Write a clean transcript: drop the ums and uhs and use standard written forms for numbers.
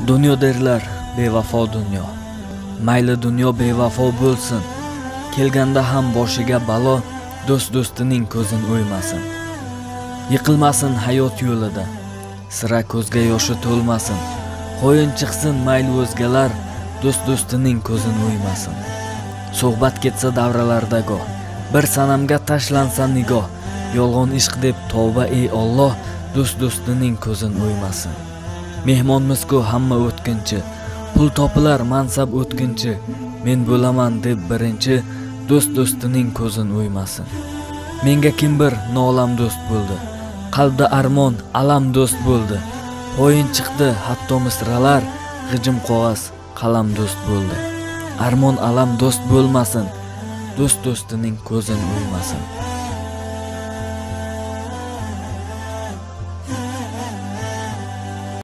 Dunyo derlar, bevafo dunyo. Mayli dunyo bevafo bo'lsin, kelganda ham boshiga balo, do'stining ko'zin o'ymasin. Yiqilmasin hayot yo'lida, sira ko'zga yoshi to'lmasin. Qo'yin chiqsin mayli o'zgalar, do'stining ko'zin o'ymasin. Suhbat ketsa davralarda goh, bir sanamga tashlansa nigoh. Yolg'on ishq deb tavba ey Alloh, do'stining ko'zin o'ymasin. Mehmonmiz-ku hamma o'tkinchi, pul topilar mansab o'tkinchi. Men bo'laman deb birinchi, do'stining ko'zin o'ymasin. Menga kim bir nolam do'st bo'ldi, qalbda armon, alam do'st bo'ldi. O'yin chiqdi hatto misralar, g'ijim qog'oz, qalam do'st bo'ldi. Armon alam do'st bo'lmasin, do'stining ko'zin o'ymasin.